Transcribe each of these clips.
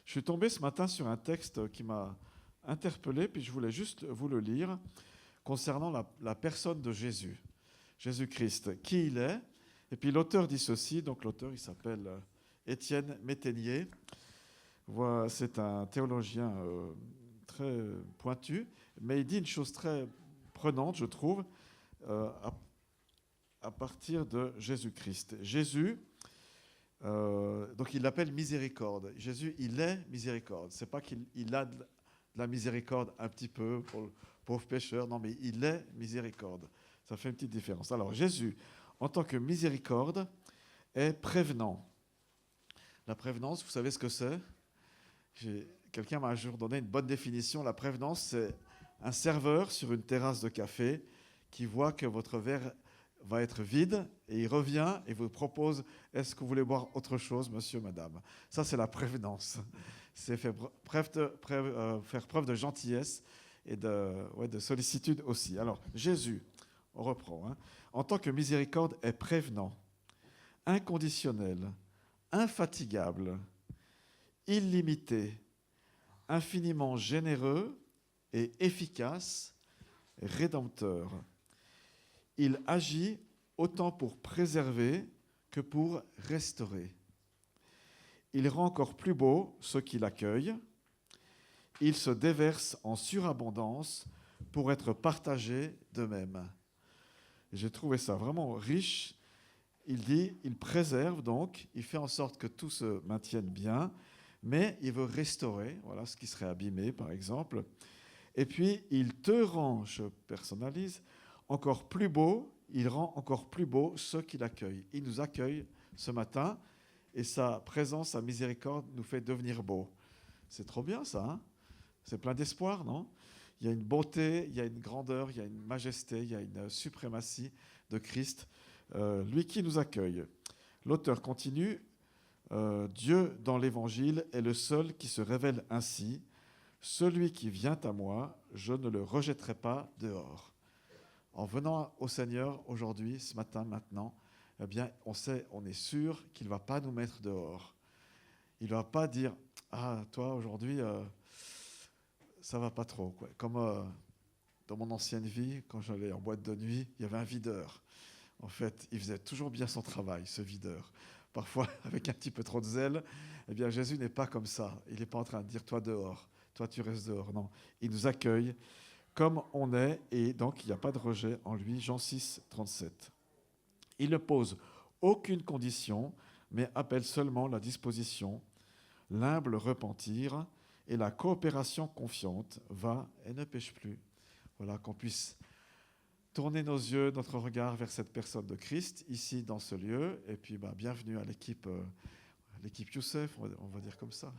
Je suis tombé ce matin sur un texte qui m'a interpellé, puis je voulais juste vous le lire, concernant la personne de Jésus, Jésus-Christ, qui il est. Et puis l'auteur dit ceci, donc l'auteur il s'appelle Étienne Métainier. Voilà, c'est un théologien très pointu, mais il dit une chose très prenante, je trouve, à partir de Jésus-Christ. Jésus, donc il l'appelle miséricorde. Jésus, il est miséricorde. C'est pas qu'il a de la miséricorde un petit peu pour le pauvre pécheur, non, mais il est miséricorde. Ça fait une petite différence. Alors Jésus, en tant que miséricorde, est prévenant. La prévenance, vous savez ce que c'est ? Quelqu'un m'a un jour donné une bonne définition. La prévenance, c'est un serveur sur une terrasse de café qui voit que votre verre va être vide et il revient et vous propose « Est-ce que vous voulez boire autre chose, monsieur, madame ?» Ça, c'est la prévenance. C'est faire preuve de gentillesse et de sollicitude aussi. Alors, Jésus, on reprend, en tant que miséricorde, est prévenant, inconditionnel, infatigable, illimité, infiniment généreux et efficace, rédempteur. Il agit autant pour préserver que pour restaurer. Il rend encore plus beau ceux qui l'accueillent. Il se déverse en surabondance pour être partagé d'eux-mêmes. J'ai trouvé ça vraiment riche. Il dit, il préserve donc, il fait en sorte que tout se maintienne bien, mais il veut restaurer, voilà ce qui serait abîmé par exemple. Et puis, il te rend, je personnalise, encore plus beau, il rend encore plus beau ceux qui l'accueillent. Il nous accueille ce matin et sa présence, sa miséricorde nous fait devenir beaux. C'est trop bien ça, hein ? C'est plein d'espoir, non ? Il y a une beauté, il y a une grandeur, il y a une majesté, il y a une suprématie de Christ, lui qui nous accueille. L'auteur continue, Dieu dans l'Évangile est le seul qui se révèle ainsi. Celui qui vient à moi, je ne le rejetterai pas dehors. En venant au Seigneur aujourd'hui, ce matin, maintenant, eh bien, on est sûr qu'il ne va pas nous mettre dehors. Il ne va pas dire « Ah, toi, aujourd'hui, ça ne va pas trop. » Comme dans mon ancienne vie, quand j'allais en boîte de nuit, il y avait un videur. En fait, il faisait toujours bien son travail, ce videur. Parfois, avec un petit peu trop de zèle, eh bien, Jésus n'est pas comme ça. Il n'est pas en train de dire « Toi, dehors. Toi, tu restes dehors. » Non, il nous accueille comme on est, et donc il n'y a pas de rejet en lui. Jean 6, 37. Il ne pose aucune condition, mais appelle seulement la disposition, l'humble repentir et la coopération confiante. Va et ne pêche plus. Voilà, qu'on puisse tourner nos yeux, notre regard vers cette personne de Christ, ici dans ce lieu. Et puis, bienvenue à l'équipe Youssef, on va dire comme ça.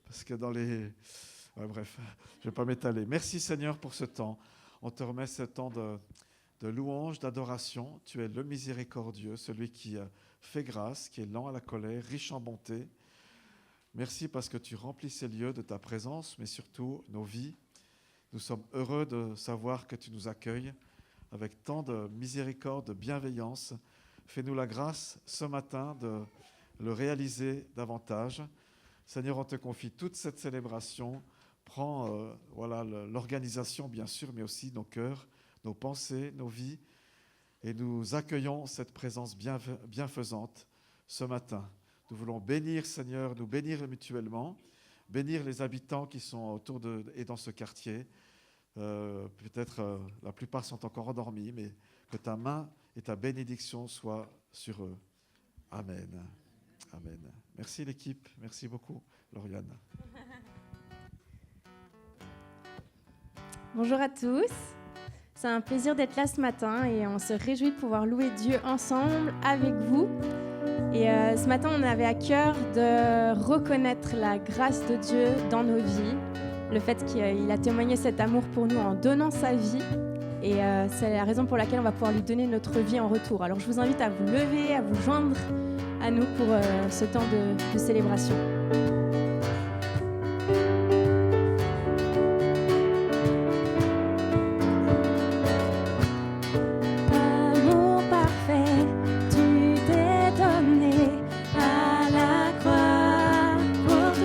Parce que dans les... Ouais, bref, je ne vais pas m'étaler. Merci Seigneur pour ce temps. On te remet ce temps de louange, d'adoration. Tu es le miséricordieux, celui qui fait grâce, qui est lent à la colère, riche en bonté. Merci parce que tu remplis ces lieux de ta présence, mais surtout nos vies. Nous sommes heureux de savoir que tu nous accueilles avec tant de miséricorde, de bienveillance. Fais-nous la grâce ce matin de le réaliser davantage. Seigneur, on te confie toute cette célébration. Prends l'organisation, bien sûr, mais aussi nos cœurs, nos pensées, nos vies. Et nous accueillons cette présence bienfaisante ce matin. Nous voulons bénir, Seigneur, nous bénir mutuellement, bénir les habitants qui sont autour et dans ce quartier. Peut-être la plupart sont encore endormis, mais que ta main et ta bénédiction soient sur eux. Amen. Amen. Merci l'équipe, merci beaucoup, Lauriane. Bonjour à tous, c'est un plaisir d'être là ce matin et on se réjouit de pouvoir louer Dieu ensemble avec vous. Et ce matin, on avait à cœur de reconnaître la grâce de Dieu dans nos vies, le fait qu'il a témoigné cet amour pour nous en donnant sa vie. Et c'est la raison pour laquelle on va pouvoir lui donner notre vie en retour. Alors je vous invite à vous lever, à vous joindre à nous pour ce temps de célébration. Pour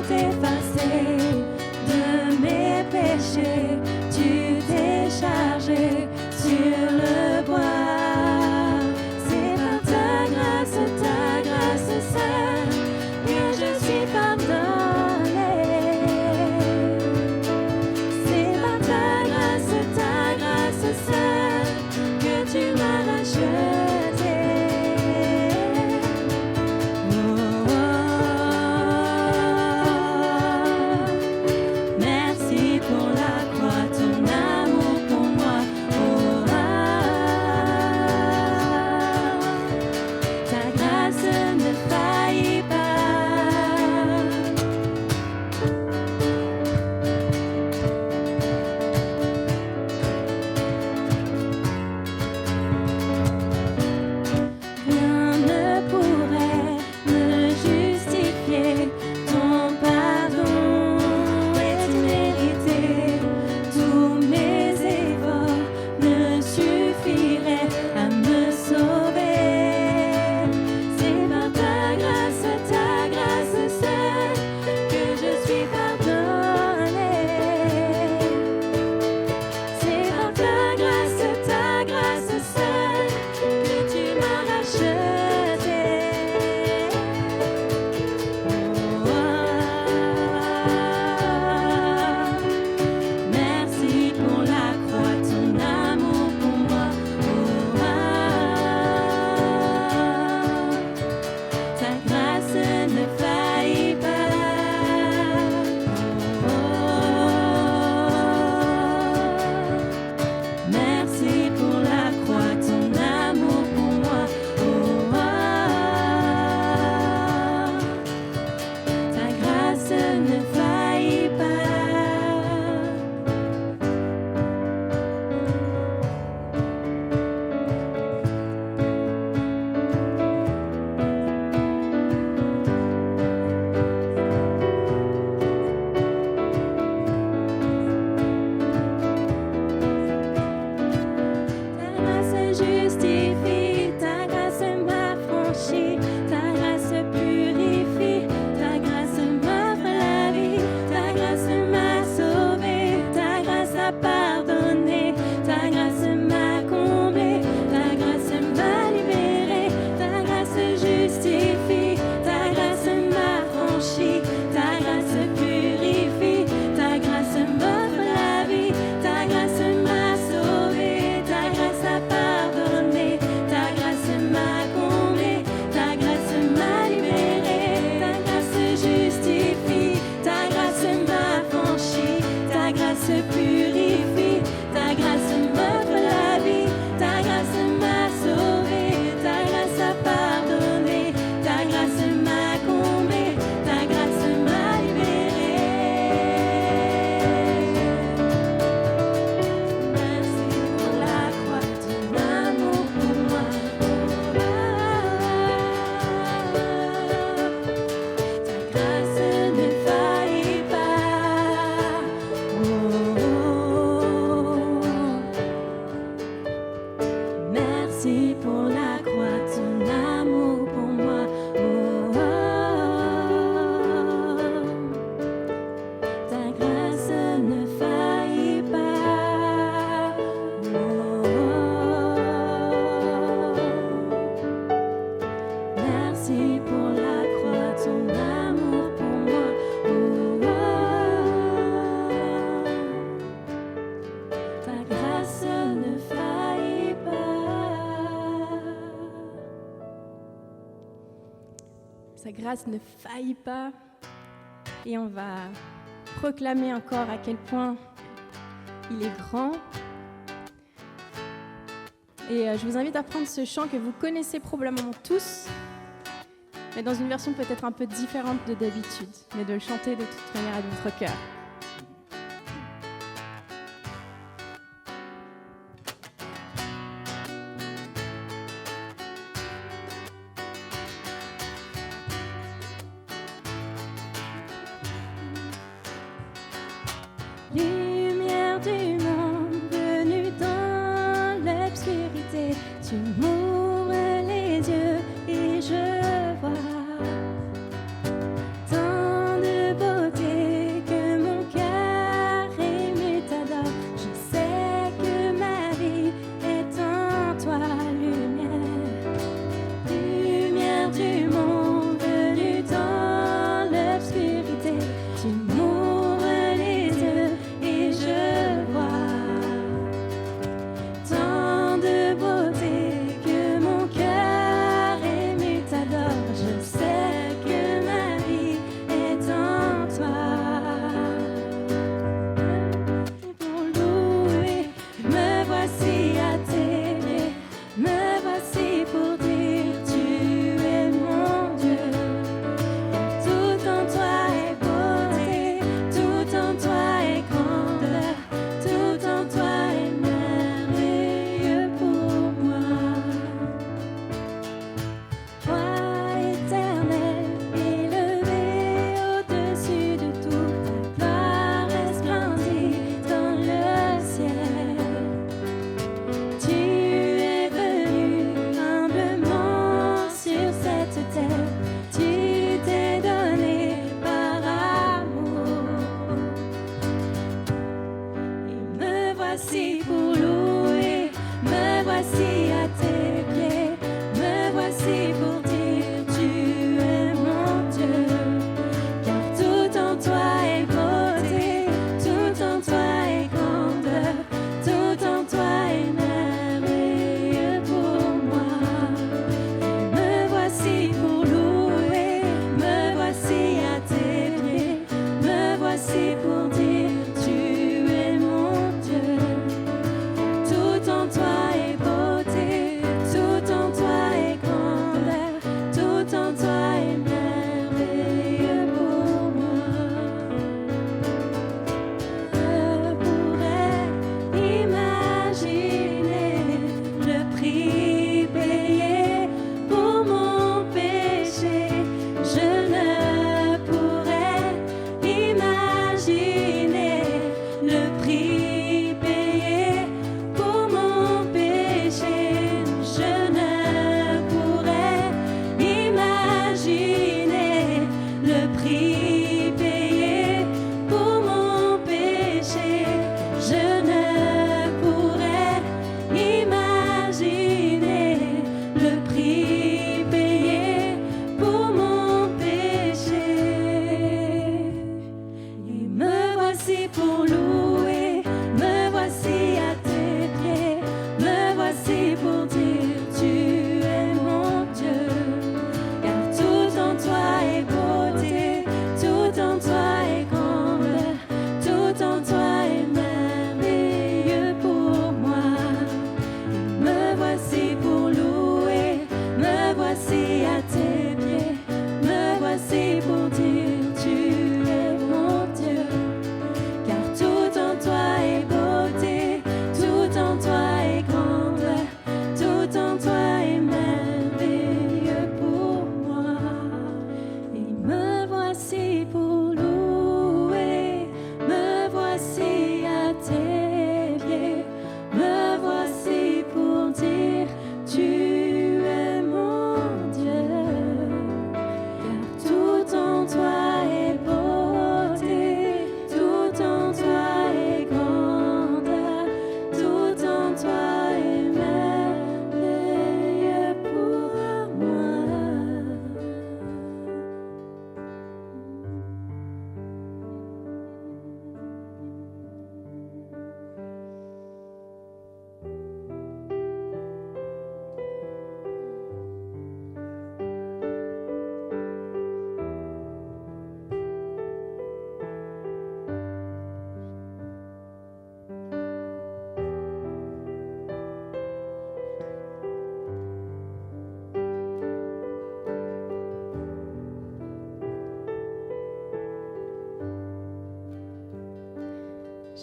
sa grâce ne faillit pas. Et on va proclamer encore à quel point il est grand. Et je vous invite à prendre ce chant que vous connaissez probablement tous, mais dans une version peut-être un peu différente de d'habitude, mais de le chanter de toute manière à votre cœur. Lumière du monde venue dans l'obscurité, tu m'ouvres les yeux et je vois tant de beauté que mon cœur ému t'adore. Je sais que ma vie est en toi, lumière, lumière du monde venue dans l'obscurité, tu m'ouvres les yeux et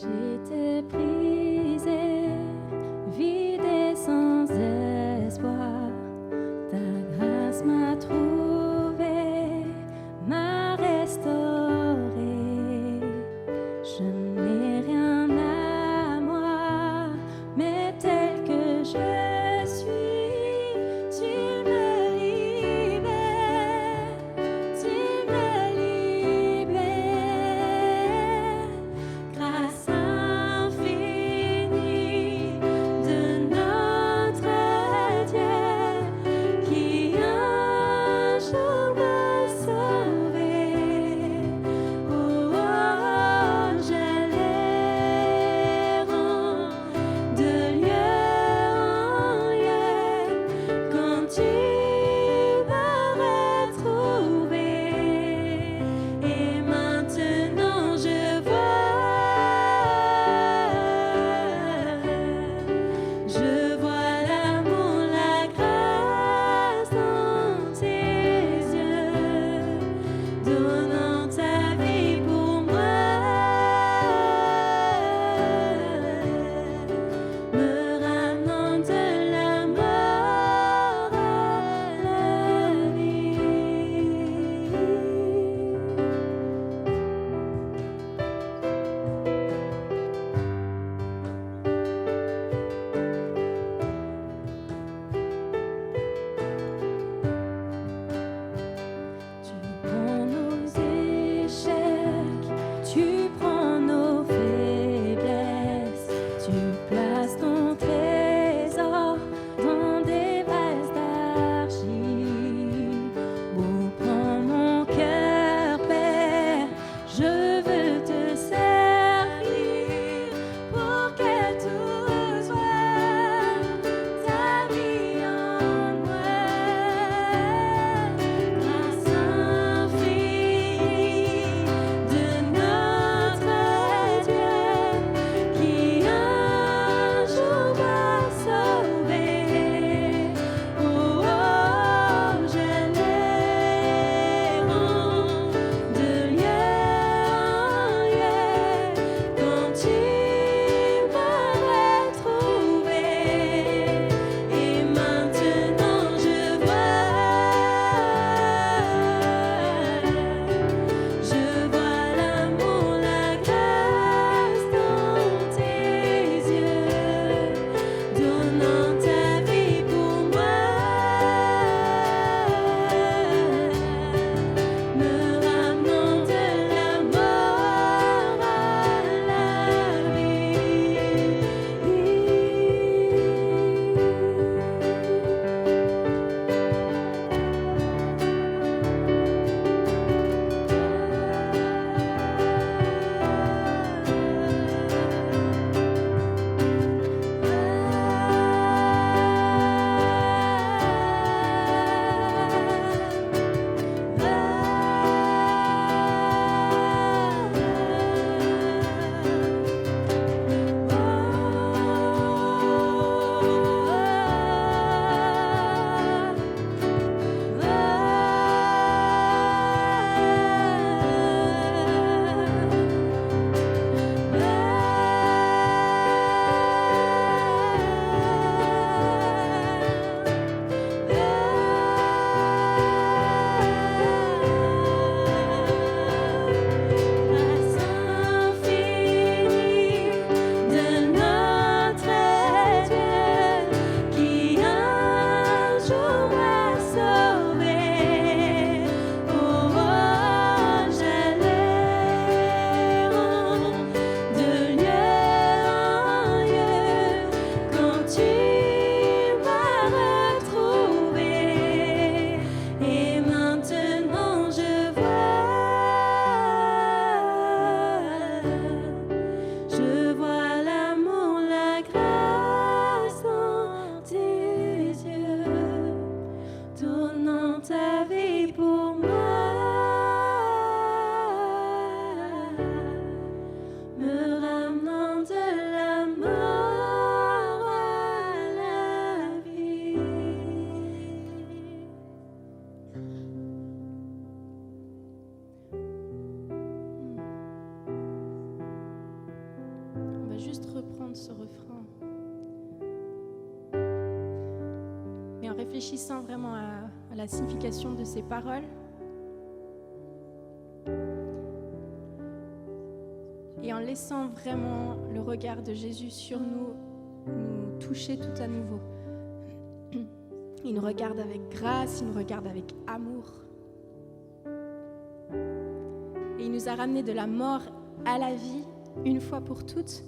J'étais brisée, vide et sans espoir. Ta grâce m'a trouvée, m'a restaurée. Je n'ai rien à moi, mais tel que je suis, tu me libères, tu me libères. Grâce infinie. entendre ce refrain. Mais en réfléchissant vraiment à la signification de ces paroles, et en laissant vraiment le regard de Jésus sur nous toucher tout à nouveau. Il nous regarde avec grâce, il nous regarde avec amour. Et il nous a ramenés de la mort à la vie, une fois pour toutes,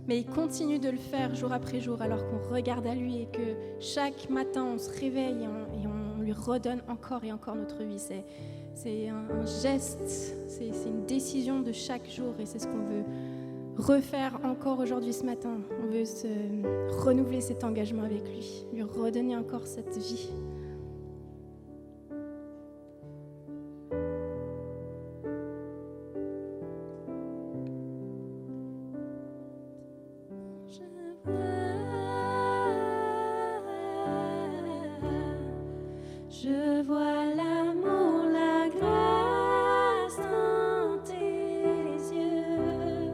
mais il continue de le faire jour après jour alors qu'on regarde à lui et que chaque matin on se réveille et on lui redonne encore et encore notre vie. C'est un geste, c'est une décision de chaque jour et c'est ce qu'on veut refaire encore aujourd'hui ce matin. On veut renouveler cet engagement avec lui redonner encore cette vie. Je vois l'amour, la grâce dans tes yeux,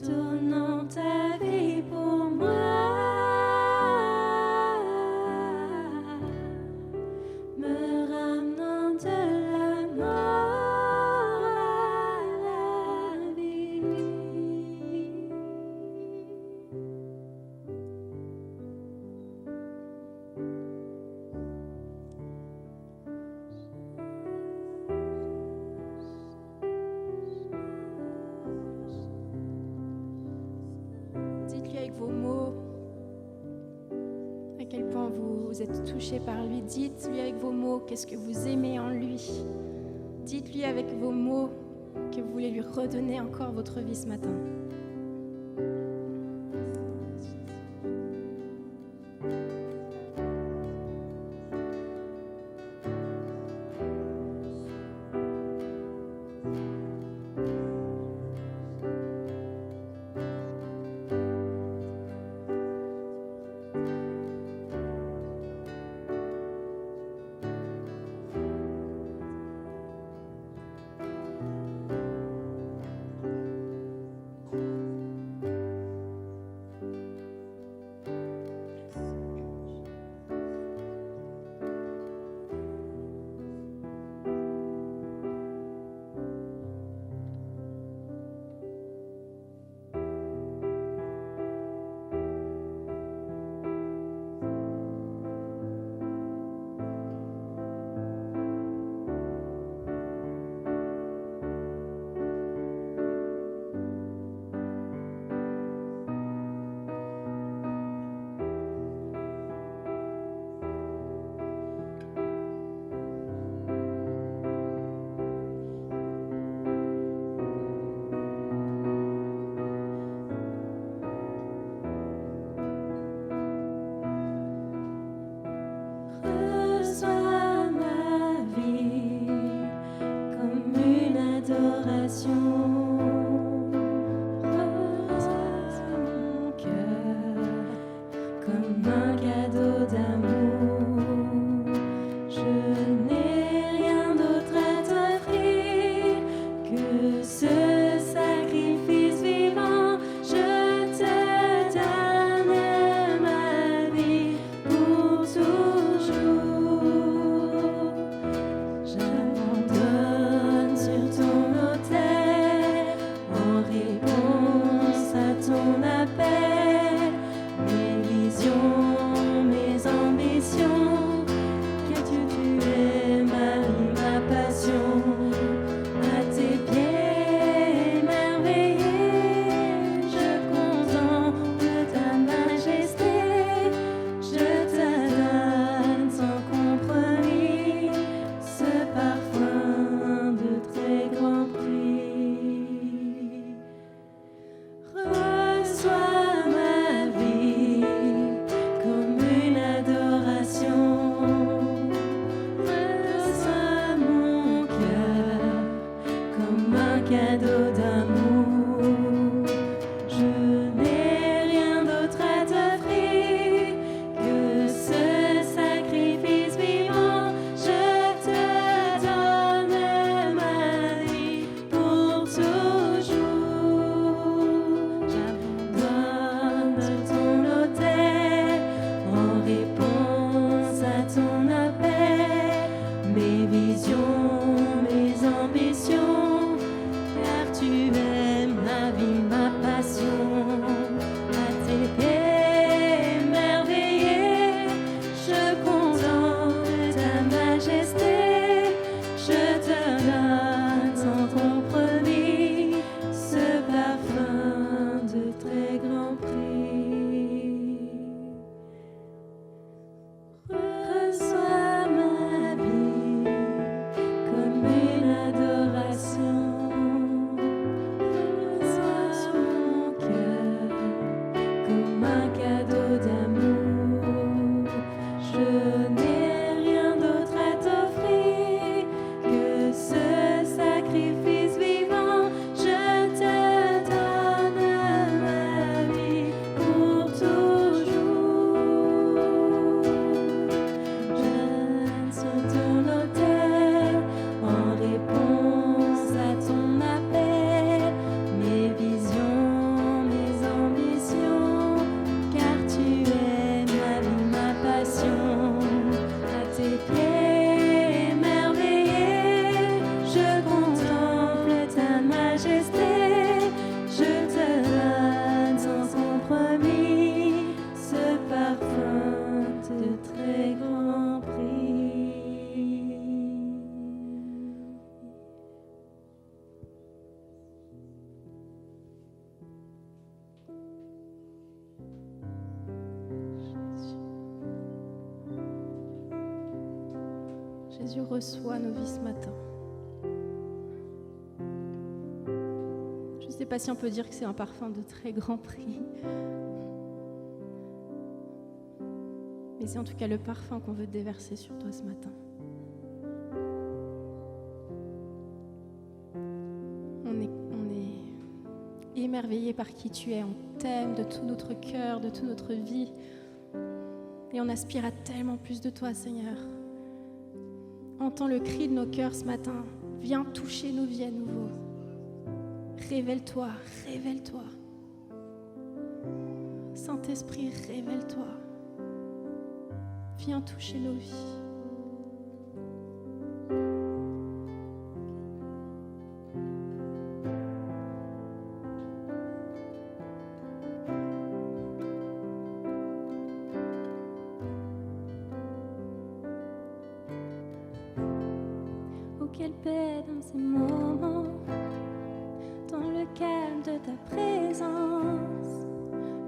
donnant ta vie pour moi, me ramenant de la mort à la vie. Dites-lui avec vos mots à quel point vous êtes touché par lui. Dites-lui avec vos mots qu'est-ce que vous aimez en lui. Dites-lui avec vos mots que vous voulez lui redonner encore votre vie ce matin. Reçois ma vie comme une adoration. Reçois mon cœur comme un cadeau d'amour. Je n'ai rien d'autre à t'offrir que ce sacrifice vivant. Je te donne ma vie pour toujours. J'abandonne sur ton autel en réponse à ton appel. Mes visions, mes ambitions, que tu es ma vie, ma passion. À tes pieds émerveillés, je contemple ta majesté. Je te donne sans compromis ce parfum de très grand prix. Reçois ma vie comme une adoration. Reçois mon cœur comme un cadeau d'amour. Je n'ai rien d'autre à t'offrir que ce sacrifice vivant. Je te donne ma vie pour toujours. J'abandonne Jésus, reçois nos vies ce matin. Je ne sais pas si on peut dire que c'est un parfum de très grand prix. Mais c'est en tout cas le parfum qu'on veut déverser sur toi ce matin. On est émerveillé par qui tu es. On t'aime de tout notre cœur, de toute notre vie. Et on aspire à tellement plus de toi, Seigneur. Entends le cri de nos cœurs ce matin. Viens toucher nos vies à nouveau. Révèle-toi, révèle-toi. Saint-Esprit, révèle-toi. Viens toucher nos vies. Oh, quelle paix dans ces moments, dans le calme de ta présence,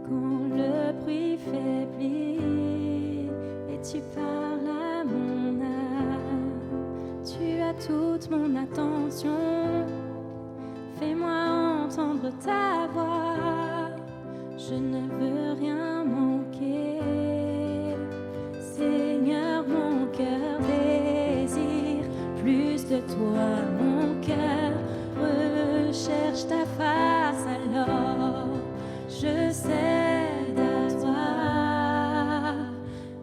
quand le bruit faiblit et tu parles à mon âme. Tu as toute mon attention, fais-moi entendre ta voix, je ne veux rien manquer. Seigneur, mon cœur désire plus de toi, mon cœur recherche ta face, alors je cède à toi.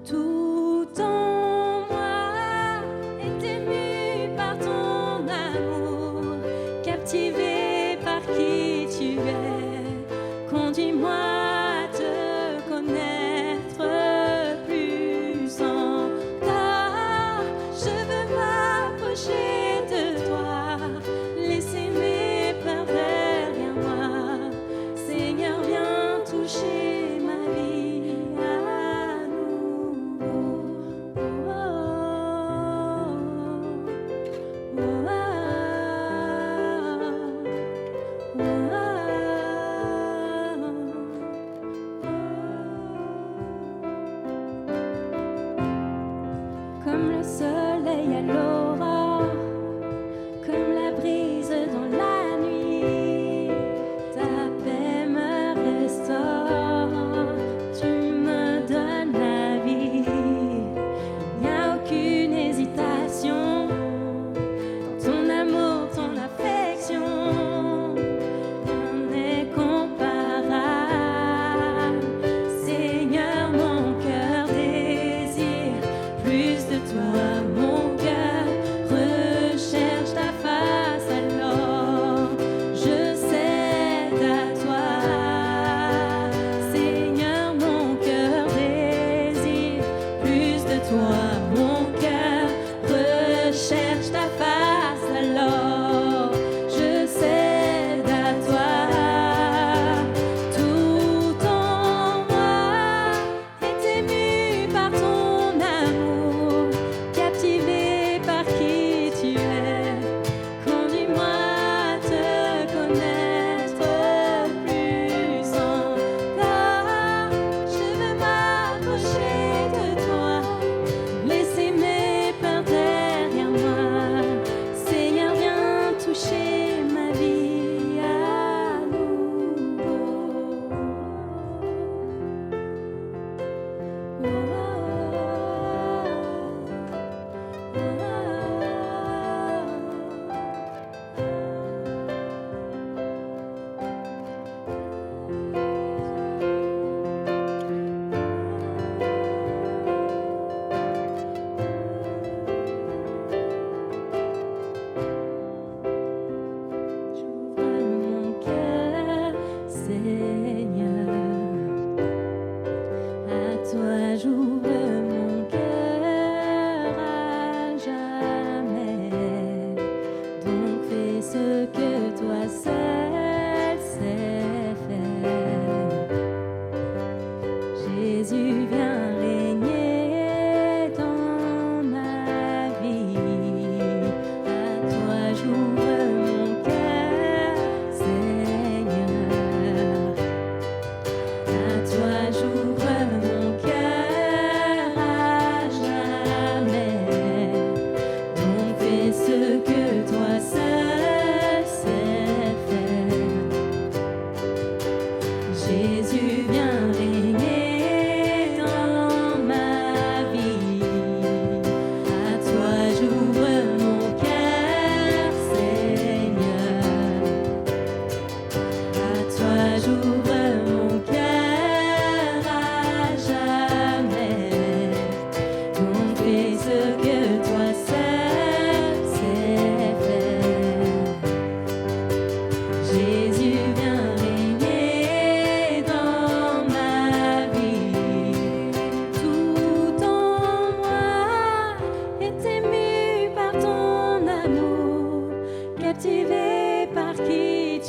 Tout en moi est ému par ton amour, captivé par qui tu es. Conduis-moi à te connaître plus encore. Je veux m'approcher de toi,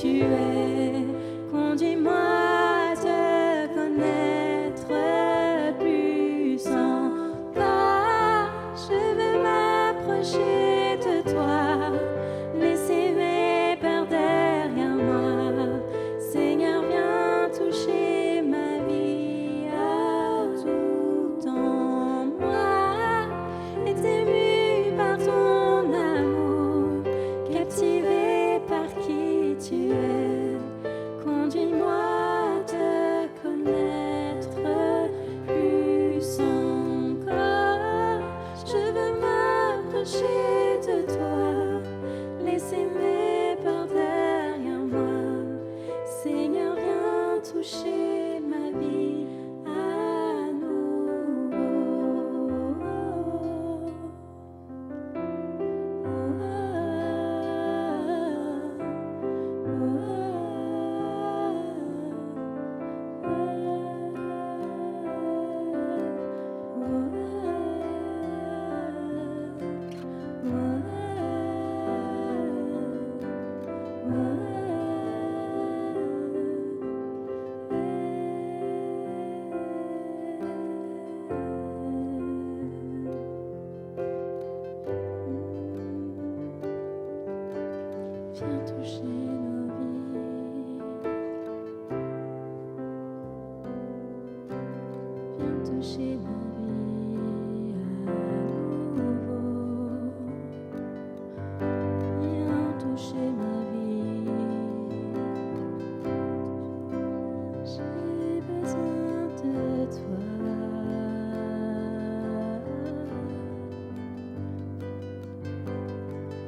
tu es. Conduis-moi à te connaître plus encore. Je veux m'approcher de toi, laisser mes peurs derrière moi. Seigneur, viens toucher ma vie à tout en moi. Est ému par ton amour, captivé par qui tu es. Conduis-moi à te connaître plus encore. Je veux m'approcher de toi, laisser mes peurs derrière moi. Seigneur, viens toucher ma vie à nouveau. Viens toucher nos vies. Viens toucher ma vie à nouveau. Viens toucher ma vie. J'ai besoin de toi.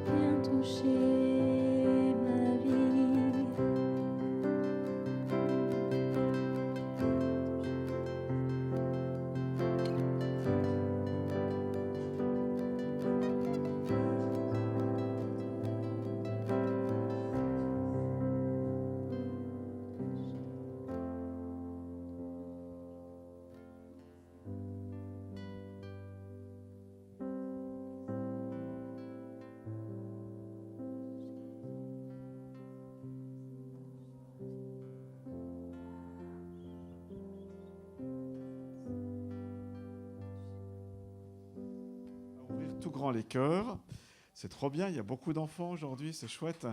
Viens toucher ma vie. Ouvrir tout grand les cœurs, c'est trop bien, il y a beaucoup d'enfants aujourd'hui, c'est chouette.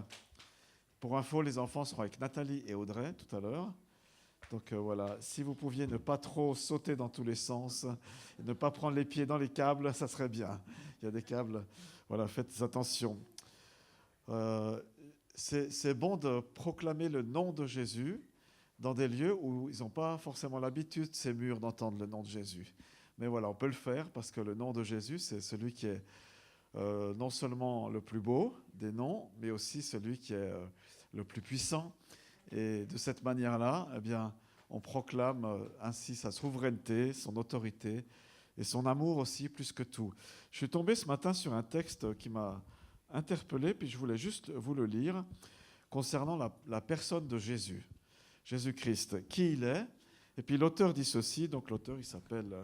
Pour info, les enfants seront avec Nathalie et Audrey tout à l'heure. Donc voilà, si vous pouviez ne pas trop sauter dans tous les sens, et ne pas prendre les pieds dans les câbles, ça serait bien. Il y a des câbles, voilà, faites attention. C'est bon de proclamer le nom de Jésus dans des lieux où ils n'ont pas forcément l'habitude, ces murs, d'entendre le nom de Jésus. Mais voilà, on peut le faire parce que le nom de Jésus, c'est celui qui est non seulement le plus beau des noms, mais aussi celui qui est le plus puissant. Et de cette manière-là, eh bien, on proclame ainsi sa souveraineté, son autorité et son amour aussi, plus que tout. Je suis tombé ce matin sur un texte qui m'a interpellé, puis je voulais juste vous le lire, concernant la personne de Jésus, Jésus-Christ, qui il est. Et puis l'auteur dit ceci, donc l'auteur il s'appelle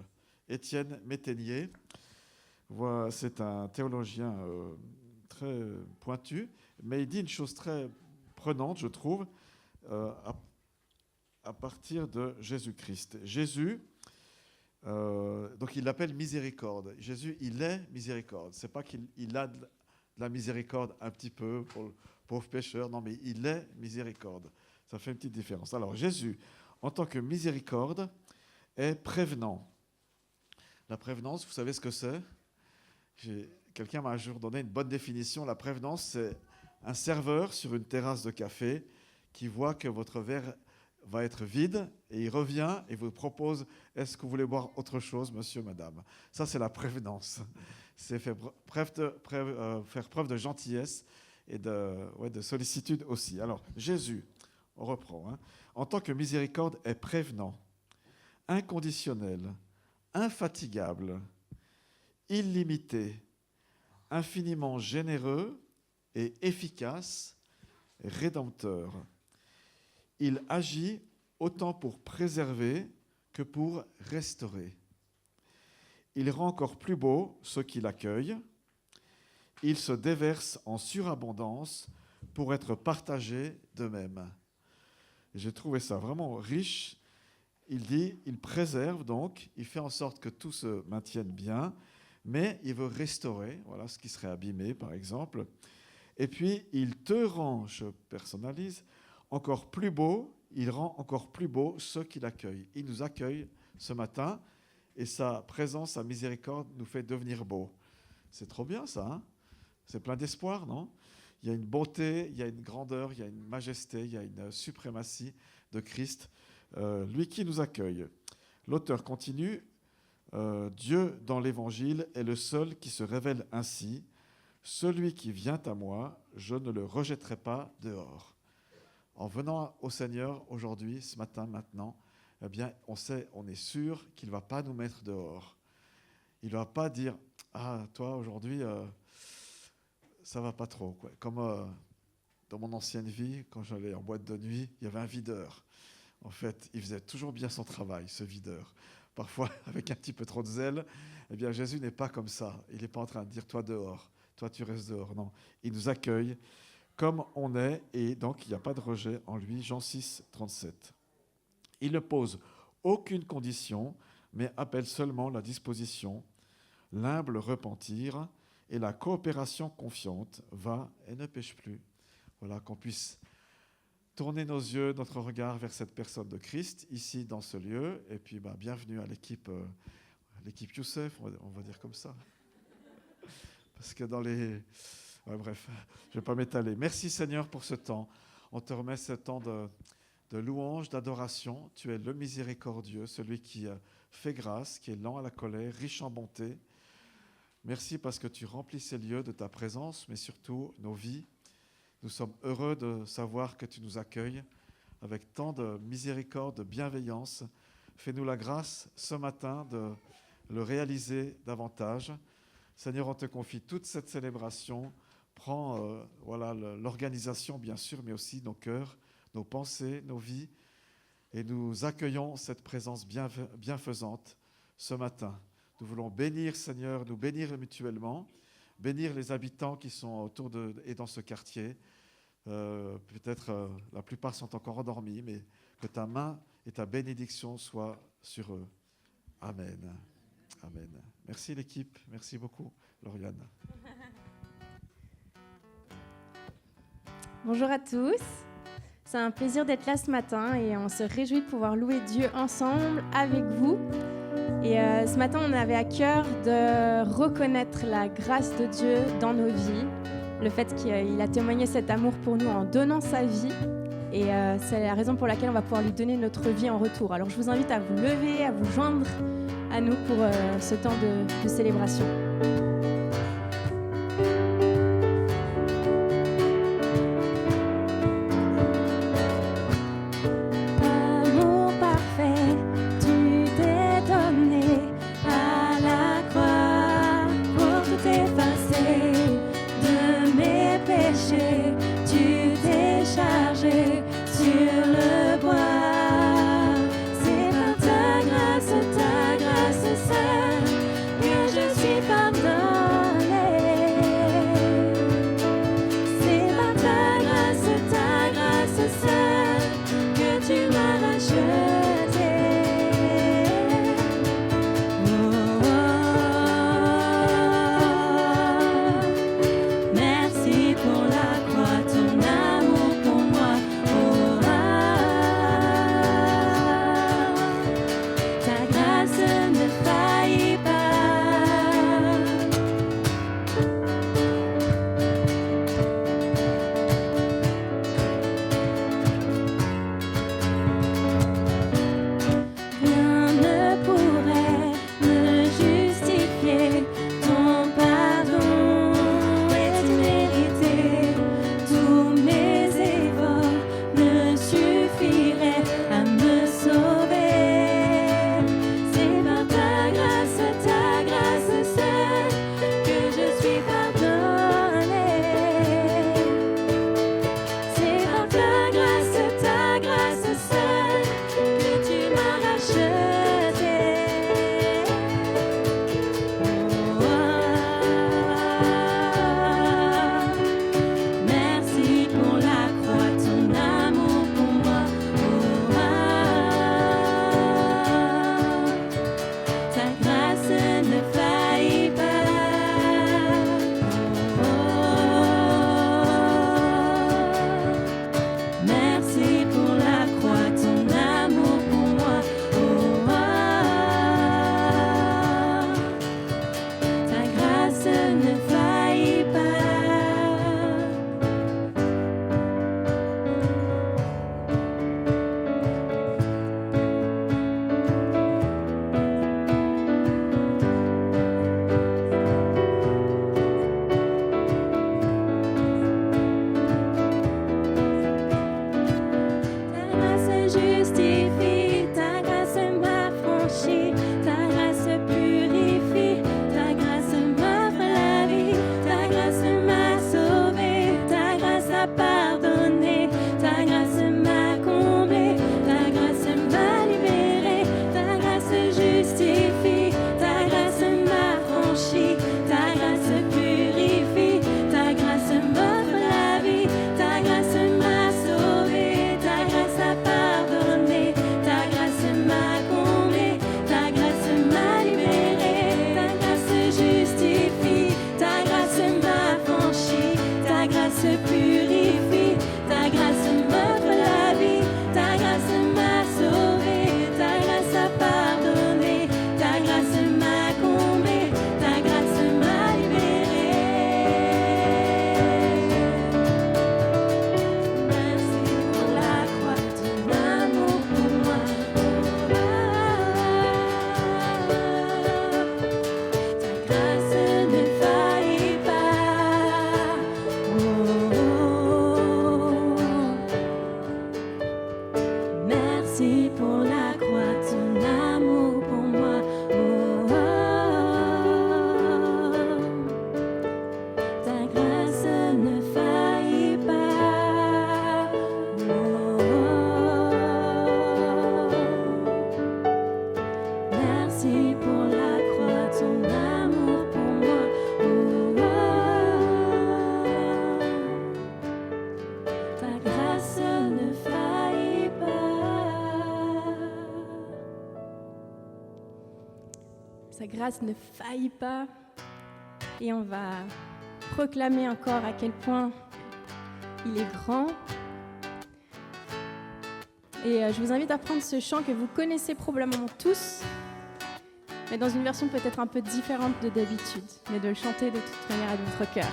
Étienne Métainier. Voilà, c'est un théologien très pointu, mais il dit une chose très prenante, je trouve, à partir de Jésus-Christ. Jésus, donc il l'appelle miséricorde. Jésus, il est miséricorde. C'est pas qu'il a de la miséricorde un petit peu pour le pauvre pécheur, non, mais il est miséricorde. Ça fait une petite différence. Alors Jésus, en tant que miséricorde, est prévenant. La prévenance, vous savez ce que c'est ? Quelqu'un m'a un jour donné une bonne définition. La prévenance, c'est un serveur sur une terrasse de café qui voit que votre verre va être vide et il revient et vous propose « Est-ce que vous voulez boire autre chose, monsieur, madame ?» Ça, c'est la prévenance. C'est faire preuve de gentillesse et de sollicitude aussi. Alors, Jésus, on reprend, hein, en tant que miséricorde, est prévenant, inconditionnel, infatigable, illimité, infiniment généreux et efficace, rédempteur. Il agit autant pour préserver que pour restaurer. Il rend encore plus beau ceux qui l'accueillent. Il se déverse en surabondance pour être partagés d'eux-mêmes. Et j'ai trouvé ça vraiment riche. Il dit, il préserve donc, il fait en sorte que tout se maintienne bien, mais il veut restaurer, voilà ce qui serait abîmé par exemple. Et puis il te rend, je personnalise, encore plus beau, il rend encore plus beau ceux qui l'accueillent. Il nous accueille ce matin et sa présence, sa miséricorde nous fait devenir beaux. C'est trop bien ça, hein? C'est plein d'espoir, non? Il y a une beauté, il y a une grandeur, il y a une majesté, il y a une suprématie de Christ, lui qui nous accueille. L'auteur continue, Dieu dans l'Évangile est le seul qui se révèle ainsi. Celui qui vient à moi, je ne le rejetterai pas dehors. En venant au Seigneur aujourd'hui, ce matin, maintenant, eh bien, on est sûr qu'il ne va pas nous mettre dehors. Il ne va pas dire « Ah, toi, aujourd'hui, ça ne va pas trop. » quoi. Comme dans mon ancienne vie, quand j'allais en boîte de nuit, il y avait un videur. En fait, il faisait toujours bien son travail, ce videur. Parfois, avec un petit peu trop de zèle, eh bien, Jésus n'est pas comme ça. Il n'est pas en train de dire « Toi, dehors. Toi, tu restes dehors. » Non, il nous accueille comme on est, et donc il n'y a pas de rejet en lui. Jean 6, 37. Il ne pose aucune condition, mais appelle seulement la disposition, l'humble repentir et la coopération confiante. Va et ne pêche plus. Voilà, qu'on puisse tourner nos yeux, notre regard vers cette personne de Christ, ici dans ce lieu. Et puis, bienvenue à l'équipe Youssef, on va dire comme ça. Parce que dans les... Ouais, bref, je ne vais pas m'étaler. Merci Seigneur pour ce temps. On te remet ce temps de louange, d'adoration. Tu es le miséricordieux, celui qui fait grâce, qui est lent à la colère, riche en bonté. Merci parce que tu remplis ces lieux de ta présence, mais surtout nos vies. Nous sommes heureux de savoir que tu nous accueilles avec tant de miséricorde, de bienveillance. Fais-nous la grâce ce matin de le réaliser davantage. Seigneur, on te confie toute cette célébration. Prends l'organisation, bien sûr, mais aussi nos cœurs, nos pensées, nos vies. Et nous accueillons cette présence bienfaisante ce matin. Nous voulons bénir, Seigneur, nous bénir mutuellement, bénir les habitants qui sont autour et dans ce quartier. Peut-être la plupart sont encore endormis, mais que ta main et ta bénédiction soient sur eux. Amen. Amen. Merci l'équipe, merci beaucoup, Lauriane. Bonjour à tous, c'est un plaisir d'être là ce matin et on se réjouit de pouvoir louer Dieu ensemble avec vous. Et ce matin, on avait à cœur de reconnaître la grâce de Dieu dans nos vies, le fait qu'il a témoigné cet amour pour nous en donnant sa vie. Et c'est la raison pour laquelle on va pouvoir lui donner notre vie en retour. Alors je vous invite à vous lever, à vous joindre à nous pour ce temps de célébration. sa grâce ne faillit pas. Et on va proclamer encore à quel point il est grand. Et je vous invite à prendre ce chant que vous connaissez probablement tous, mais dans une version peut-être un peu différente de d'habitude, mais de le chanter de toute manière à votre cœur.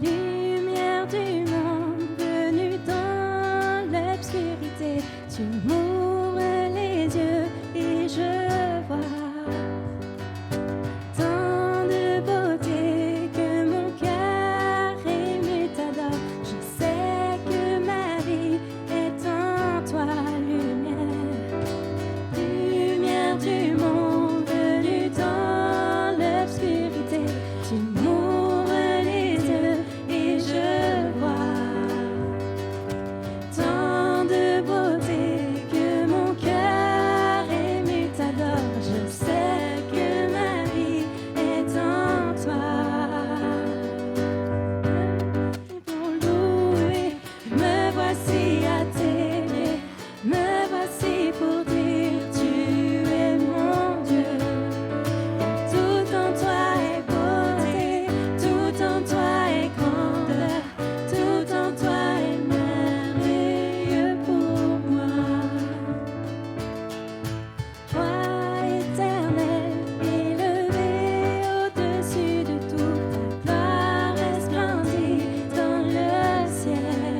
Lumière du monde venue dans l'obscurité, tu m'ouvres les yeux et je vois tant de beauté que mon cœur ému t'adore. Je sais que ma vie est en toi, lumière du monde venue dans l'obscurité, tu m'ouvres les yeux et je vois tant de beauté que mon cœur ému t'adore. Je sais que ma vie est en toi. Pour louer, me voici à t'aimer, me voici pour dire tu es mon Dieu. Tout en toi est beauté, tout en toi est grandeur, tout en toi est merveilleux pour moi. Toi éternel, élevé au-dessus de tout, ta gloire resplendit dans le ciel.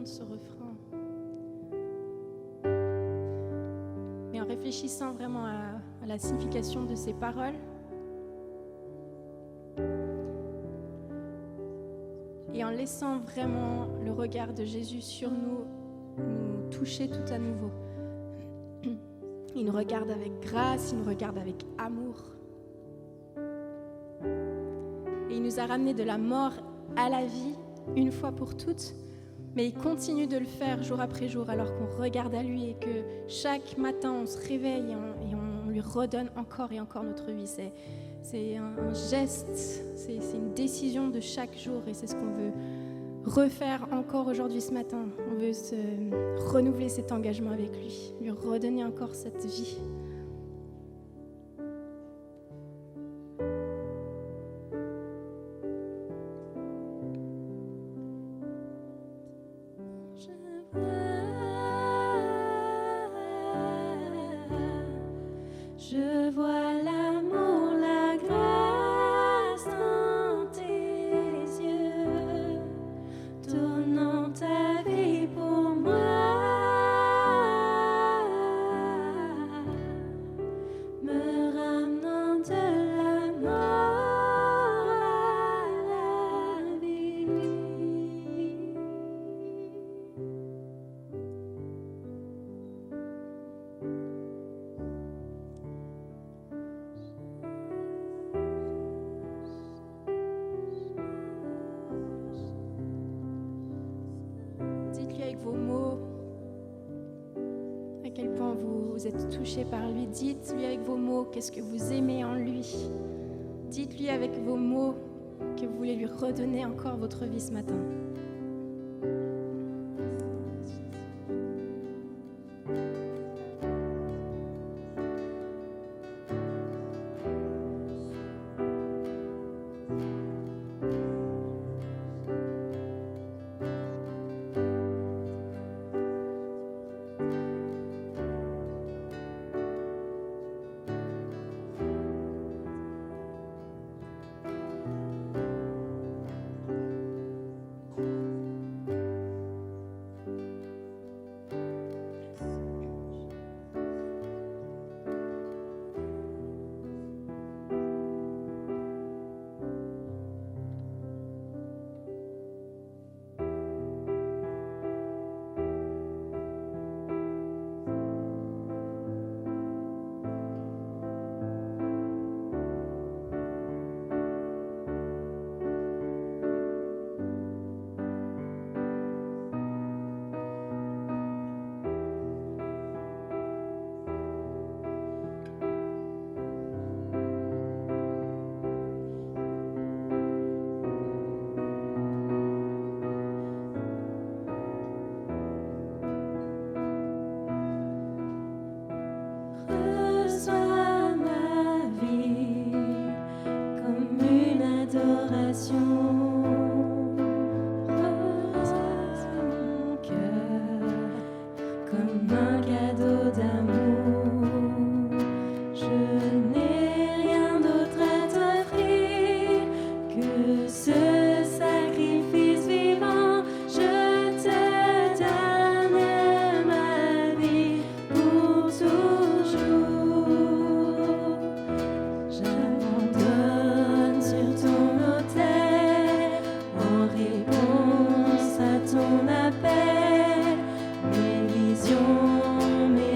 ce refrain. Mais en réfléchissant vraiment à la signification de ces paroles, et en laissant vraiment le regard de Jésus sur nous, nous toucher tout à nouveau. Il nous regarde avec grâce, il nous regarde avec amour. Et il nous a ramenés de la mort à la vie, une fois pour toutes, mais il continue de le faire jour après jour alors qu'on regarde à lui et que chaque matin on se réveille et on lui redonne encore et encore notre vie. C'est un geste, c'est une décision de chaque jour et c'est ce qu'on veut refaire encore aujourd'hui ce matin. On veut renouveler cet engagement avec lui redonner encore cette vie. Je vois l'amour, la grâce dans tes yeux, donnant ta vie pour moi, me ramenant de la mort à la vie. Dites-lui avec vos mots à quel point vous êtes touché par lui. Dites-lui avec vos mots qu'est-ce que vous aimez en lui. Dites-lui avec vos mots que vous voulez lui redonner encore votre vie ce matin. Reçois ma vie comme une adoration. Reçois mon cœur comme un cadeau d'amour. Je n'ai rien d'autre à t'offrir que ce sacrifice vivant. Je te donne ma vie pour toujours. J'abandonne sur ton autel en réponse à ton appel. Mes visions, mes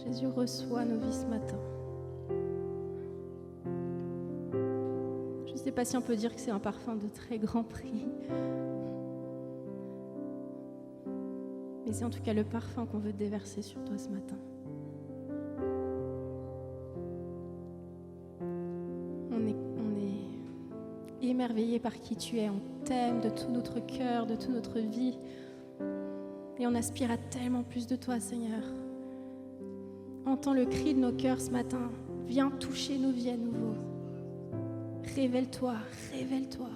Jésus, reçois nos vies ce matin. Je ne sais pas si on peut dire que c'est un parfum de très grand prix. Mais c'est en tout cas le parfum qu'on veut déverser sur toi ce matin. On est émerveillé par qui tu es. On t'aime de tout notre cœur, de toute notre vie. Et on aspire à tellement plus de toi, Seigneur. Entends le cri de nos cœurs ce matin. Viens toucher nos vies à nouveau. Révèle-toi, révèle-toi.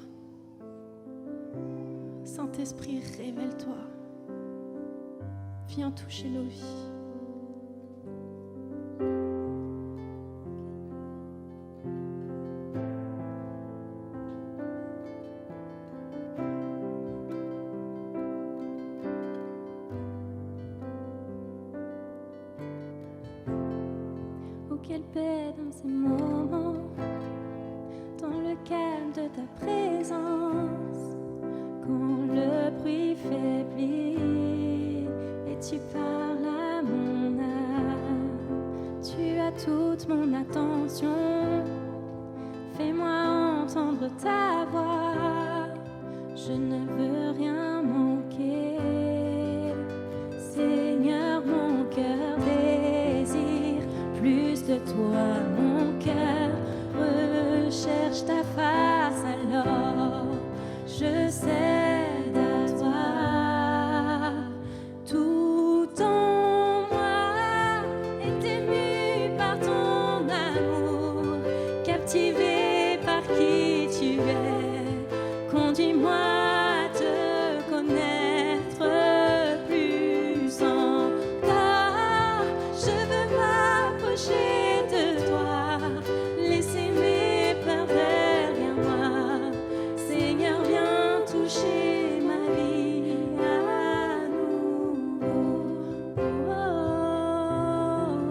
Saint-Esprit, révèle-toi. Viens toucher nos vies. Oh, quelle paix dans ces moments, dans le calme de ta présence, quand le bruit faiblit et tu parles à mon âme. Tu as toute mon attention, fais-moi entendre ta voix, je ne veux rien manquer. Seigneur, mon cœur désire plus de toi, mon cœur recherche ta face, alors je cède à toi. Tout en moi est ému par ton amour, captivé par qui tu es. Conduis-moi à te connaître plus encore. Je veux m'approcher de toi, laisser mes peurs derrière moi. Seigneur, viens toucher ma vie à nouveau. Oh, oh, oh,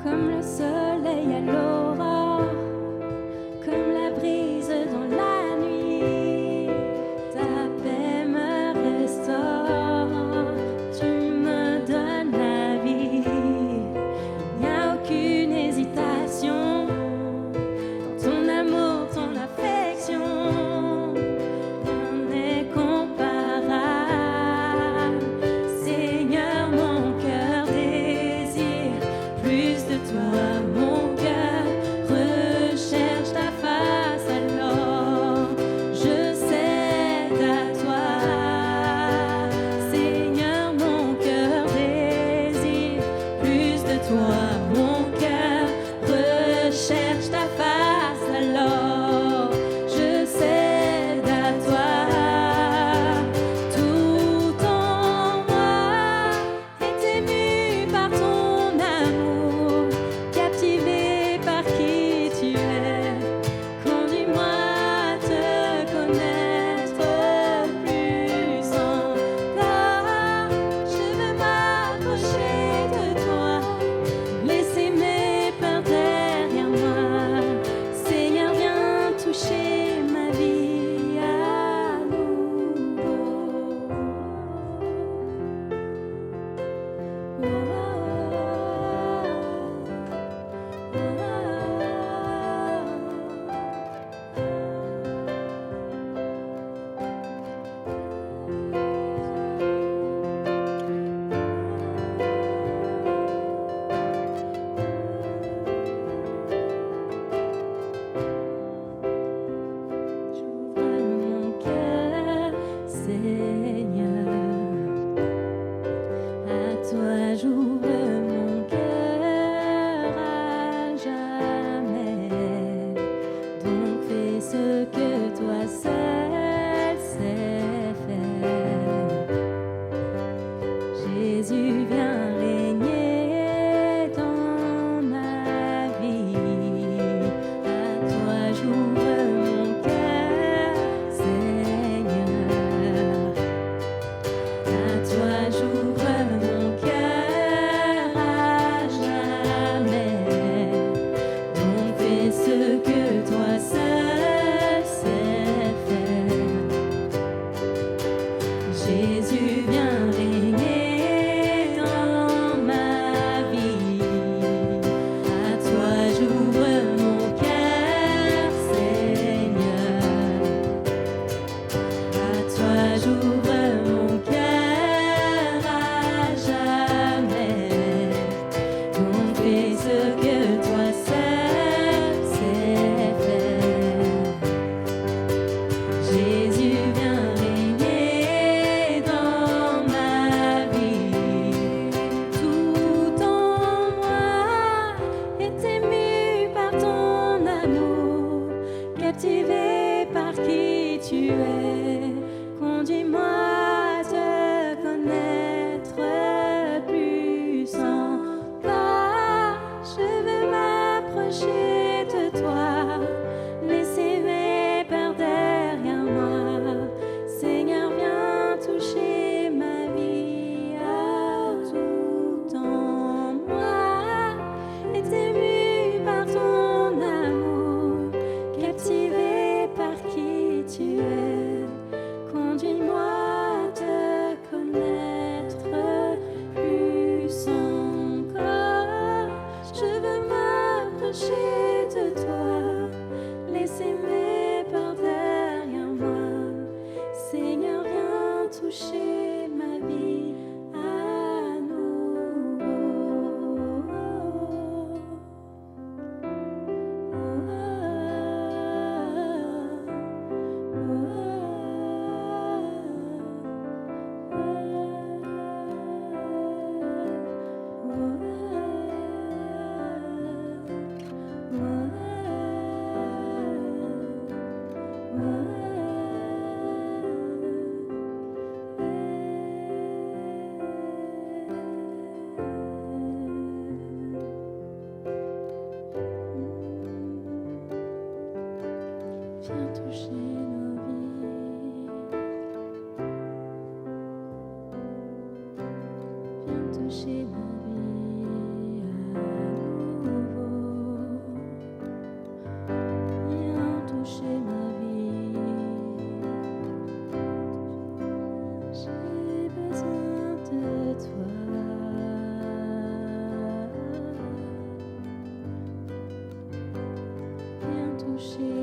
comme le soleil à l'aurore, comme la brise dans la nuit, ta paix me restaure, tu me donnes la vie. Il n'y a aucune hésitation dans ton amour, ton affection, rien n'est comparable. Seigneur, mon cœur désire plus de toi, mon cœur recherche ta face, alors je cède à toi. Seigneur, mon cœur désire plus de toi, mon cœur recherche ta face, alors je cède à toi. Tout en moi est ému par ton amour, captivé par qui tu es. Conduis-moi à te connaître plus encore. Je veux m'approcher de toi, laisser mes peurs derrière moi. Seigneur, viens toucher ma vie à nouveau. J'ouvre mon cœur, Seigneur, à toi j'ouvre mon cœur à jamais. Donc fais ce que toi seul sais faire. Jésus, viens régner dans ma vie. À toi j'ouvre mon cœur, Seigneur. À toi j'ouvre mon cœur. toucher.